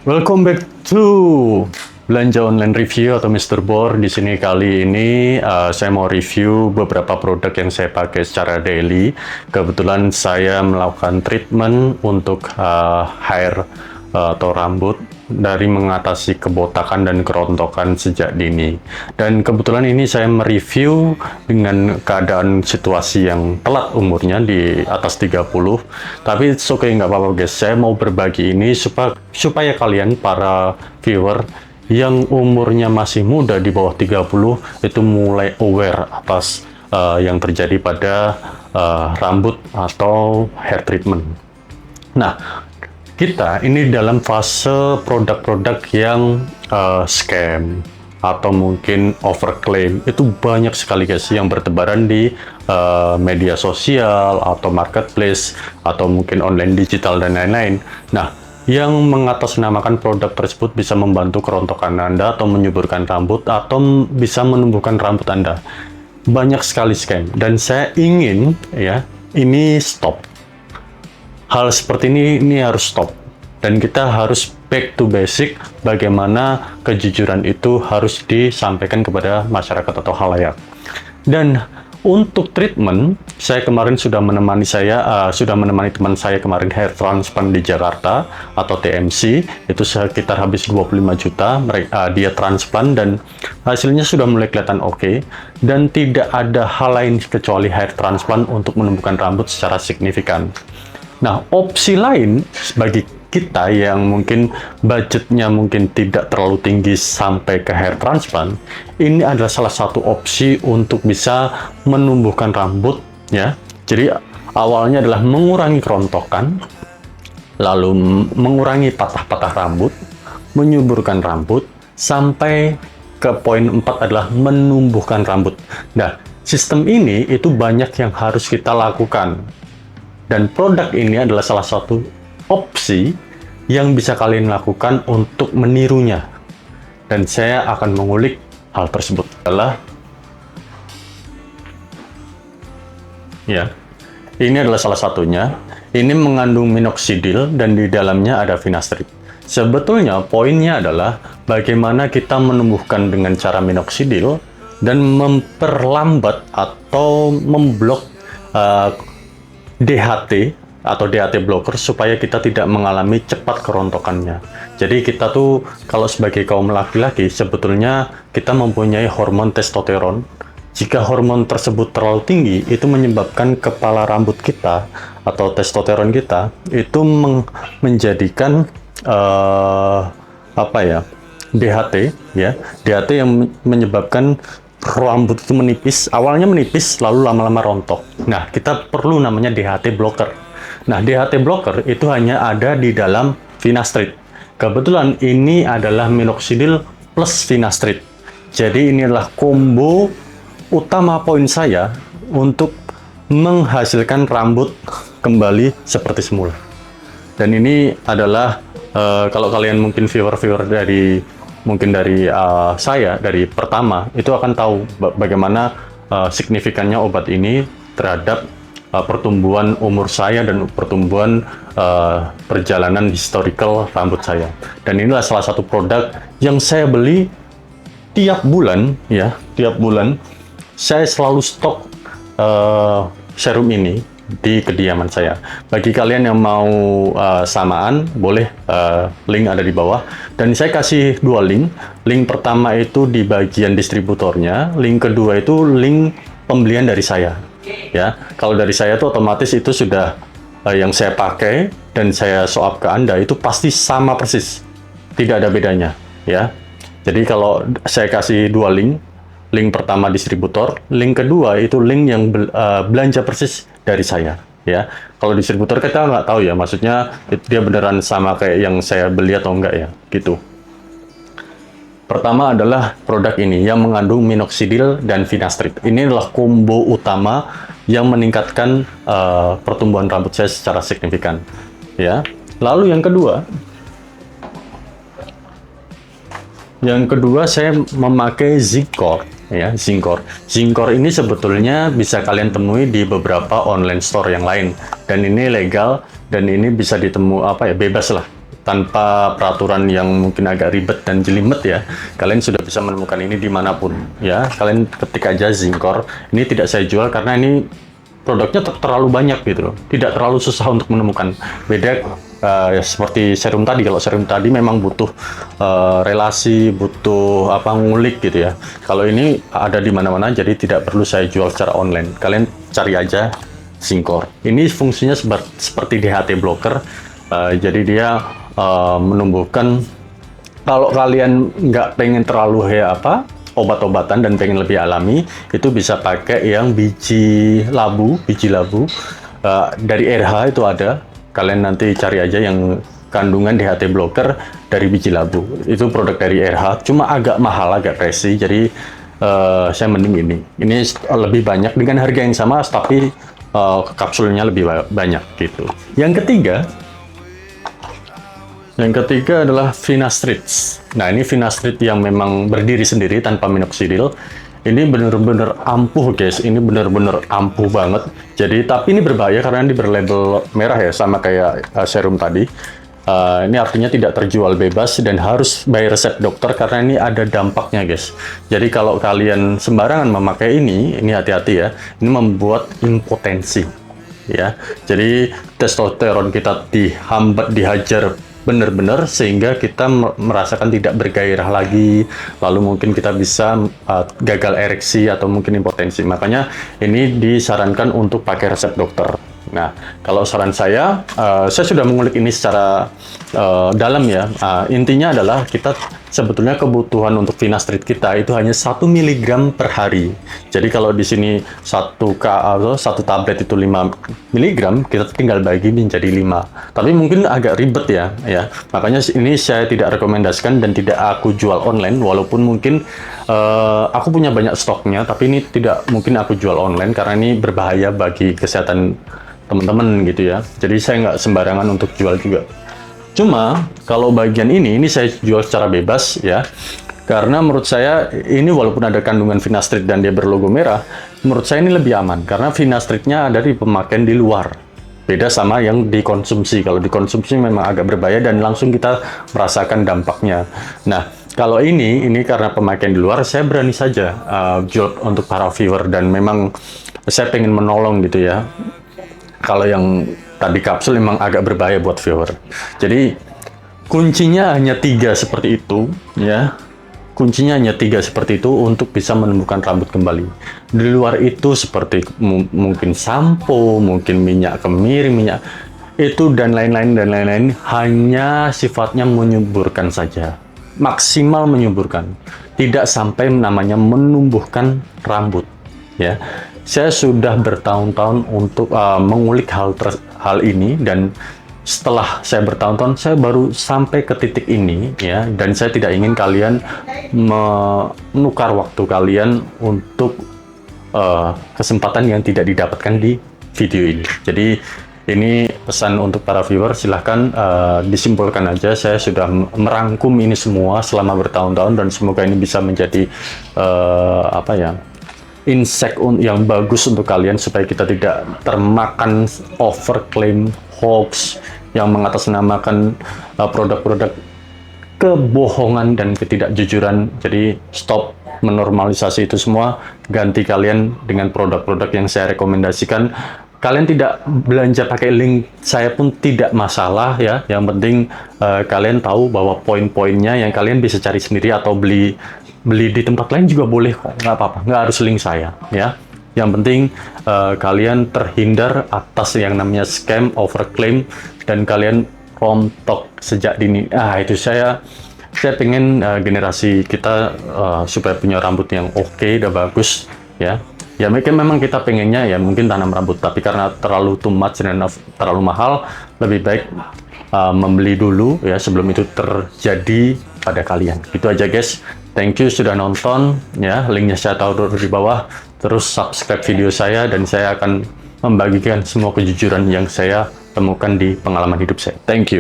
Welcome back to Belanja Online Review atau Mr. Bor. Di sini kali ini saya mau review beberapa produk yang saya pakai secara daily. Kebetulan saya melakukan treatment untuk hair atau rambut dari mengatasi kebotakan dan kerontokan sejak dini. Dan kebetulan ini saya mereview dengan keadaan situasi yang telat umurnya di atas 30. Tapi it's okay, nggak apa-apa guys. Saya mau berbagi ini supaya kalian para viewer yang umurnya masih muda di bawah 30 itu mulai aware atas yang terjadi pada rambut atau hair treatment. Nah, kita ini dalam fase produk-produk yang scam atau mungkin overclaim. Itu banyak sekali guys yang bertebaran di media sosial atau marketplace atau mungkin online digital dan lain-lain. Nah, yang mengatasnamakan produk tersebut bisa membantu kerontokan Anda atau menyuburkan rambut atau bisa menumbuhkan rambut Anda. Banyak sekali scam dan saya ingin ya ini stop. Hal seperti ini harus stop dan kita harus back to basic, bagaimana kejujuran itu harus disampaikan kepada masyarakat atau halayak. Dan untuk treatment, saya kemarin sudah menemani teman saya kemarin hair transplant di Jakarta atau TMC, itu sekitar habis 25 juta. Dia transplant dan hasilnya sudah mulai kelihatan oke, dan tidak ada hal lain kecuali hair transplant untuk menumbuhkan rambut secara signifikan. Nah, opsi lain bagi kita yang mungkin budgetnya mungkin tidak terlalu tinggi sampai ke hair transplant, ini adalah salah satu opsi untuk bisa menumbuhkan rambut ya. Jadi awalnya adalah mengurangi kerontokan, lalu mengurangi patah-patah rambut, menyuburkan rambut, sampai ke poin 4 adalah menumbuhkan rambut. Nah, sistem ini itu banyak yang harus kita lakukan. Dan produk ini adalah salah satu opsi yang bisa kalian lakukan untuk menirunya. Dan saya akan mengulik hal tersebut ini adalah salah satunya. Ini mengandung minoxidil dan di dalamnya ada finasteride. Sebetulnya poinnya adalah bagaimana kita menumbuhkan dengan cara minoxidil dan memperlambat atau memblok DHT atau DHT blocker supaya kita tidak mengalami cepat kerontokannya. Jadi kita tuh kalau sebagai kaum laki-laki sebetulnya kita mempunyai hormon testosteron. Jika hormon tersebut terlalu tinggi, itu menyebabkan kepala rambut kita atau testosteron kita itu menjadikan DHT ya. DHT yang menyebabkan rambut itu menipis, awalnya menipis, lalu lama-lama rontok. Nah, kita perlu namanya DHT blocker. Nah, DHT blocker itu hanya ada di dalam finasteride. Kebetulan ini adalah minoxidil plus finasteride. Jadi ini adalah combo utama poin saya untuk menghasilkan rambut kembali seperti semula. Dan ini adalah kalau kalian mungkin viewer-viewer dari saya dari pertama itu akan tahu bagaimana signifikannya obat ini terhadap pertumbuhan umur saya dan pertumbuhan perjalanan historical rambut saya. Dan inilah salah satu produk yang saya beli tiap bulan ya, tiap bulan saya selalu stok serum ini di kediaman saya. Bagi kalian yang mau samaan, boleh link ada di bawah. Dan saya kasih dua link. Link pertama itu di bagian distributornya, link kedua itu link pembelian dari saya. Ya, kalau dari saya itu otomatis itu sudah yang saya pakai dan saya swap ke Anda itu pasti sama persis, tidak ada bedanya. Ya, jadi kalau saya kasih dua link. Link pertama distributor, link kedua itu link yang belanja persis dari saya. Ya, kalau distributor kita nggak tahu ya, maksudnya dia beneran sama kayak yang saya beli atau enggak ya, gitu. Pertama adalah produk ini yang mengandung minoxidil dan finasteride. Ini adalah combo utama yang meningkatkan pertumbuhan rambut saya secara signifikan. Ya, lalu yang kedua saya memakai Zincor. Ya, Zincor ini sebetulnya bisa kalian temui di beberapa online store yang lain dan ini legal dan ini bisa bebas lah tanpa peraturan yang mungkin agak ribet dan jelimet ya, kalian sudah bisa menemukan ini dimanapun ya. Kalian ketik aja Zincor. Ini tidak saya jual karena ini produknya terlalu banyak gitu loh, tidak terlalu susah untuk menemukan. Beda ya, seperti serum tadi. Kalau serum tadi memang butuh relasi, butuh ngulik gitu ya. Kalau ini ada di mana-mana, jadi tidak perlu saya jual secara online. Kalian cari aja Zincor. Ini fungsinya seperti DHT blocker. Jadi dia menumbuhkan, kalau kalian nggak pengen terlalu obat-obatan dan pengen lebih alami, itu bisa pakai yang biji labu dari RH itu ada. Kalian nanti cari aja yang kandungan DHT blocker dari biji labu. Itu produk dari RH, cuma agak mahal, agak pricey. Jadi saya mending ini. Ini lebih banyak dengan harga yang sama, tapi kapsulnya lebih banyak gitu. Yang ketiga adalah Finastride. Nah, ini Finastride yang memang berdiri sendiri tanpa minoxidil. Ini bener-bener ampuh guys, ini bener-bener ampuh banget. Jadi, tapi ini berbahaya karena ini berlabel merah ya, sama kayak serum tadi. Ini artinya tidak terjual bebas dan harus by resep dokter karena ini ada dampaknya guys. Jadi kalau kalian sembarangan memakai ini hati-hati ya. Ini membuat impotensi ya. Jadi testosteron kita dihambat, dihajar benar-benar sehingga kita merasakan tidak bergairah lagi, lalu mungkin kita bisa gagal ereksi atau mungkin impotensi. Makanya ini disarankan untuk pakai resep dokter. Nah, kalau saran saya sudah mengulik ini secara dalam ya. Intinya adalah kita sebetulnya kebutuhan untuk Finastride kita itu hanya 1 mg per hari. Jadi kalau di sini satu tablet itu 5 mg, kita tinggal bagi menjadi 5. Tapi mungkin agak ribet ya. Makanya ini saya tidak rekomendasikan dan tidak aku jual online, walaupun mungkin aku punya banyak stoknya, tapi ini tidak mungkin aku jual online karena ini berbahaya bagi kesehatan teman-teman gitu ya. Jadi saya nggak sembarangan untuk jual juga. Cuma kalau bagian ini saya jual secara bebas ya. Karena menurut saya ini walaupun ada kandungan Finastride dan dia berlogo merah, menurut saya ini lebih aman karena Finastride-nya ada di pemakaian di luar. Beda sama yang dikonsumsi. Kalau dikonsumsi memang agak berbahaya dan langsung kita merasakan dampaknya. Nah, kalau ini karena pemakaian di luar, saya berani saja jual untuk para viewer dan memang saya pengen menolong gitu ya. Kalau yang tadi kapsul memang agak berbahaya buat viewer. Jadi kuncinya hanya 3 seperti itu ya. Kuncinya hanya 3 seperti itu untuk bisa menumbuhkan rambut kembali. Di luar itu seperti mungkin sampo, mungkin minyak kemiri, minyak itu dan lain-lain hanya sifatnya menyuburkan saja. Maksimal menyuburkan. Tidak sampai namanya menumbuhkan rambut ya. Saya sudah bertahun-tahun untuk mengulik hal ini dan setelah saya bertahun-tahun saya baru sampai ke titik ini ya, dan saya tidak ingin kalian menukar waktu kalian untuk kesempatan yang tidak didapatkan di video ini. Jadi ini pesan untuk para viewer, silahkan disimpulkan aja. Saya sudah merangkum ini semua selama bertahun-tahun dan semoga ini bisa menjadi insight yang bagus untuk kalian supaya kita tidak termakan overclaim, hoax yang mengatasnamakan produk-produk kebohongan dan ketidakjujuran. Jadi stop menormalisasi itu semua, ganti kalian dengan produk-produk yang saya rekomendasikan. Kalian tidak belanja pakai link saya pun tidak masalah ya. Yang penting kalian tahu bahwa poin-poinnya yang kalian bisa cari sendiri atau beli di tempat lain juga boleh kok, nggak apa-apa, nggak harus link saya ya. Yang penting kalian terhindar atas yang namanya scam, overclaim, dan kalian rontok sejak dini. Itu saya pengen generasi kita supaya punya rambut yang oke dan bagus ya. Ya mungkin memang kita pengennya ya mungkin tanam rambut, tapi karena terlalu too much dan terlalu mahal, lebih baik membeli dulu ya sebelum itu terjadi pada kalian. Gitu aja guys. Thank you sudah nonton ya. Linknya saya taruh di bawah. Terus subscribe video saya dan saya akan membagikan semua kejujuran yang saya temukan di pengalaman hidup saya. Thank you.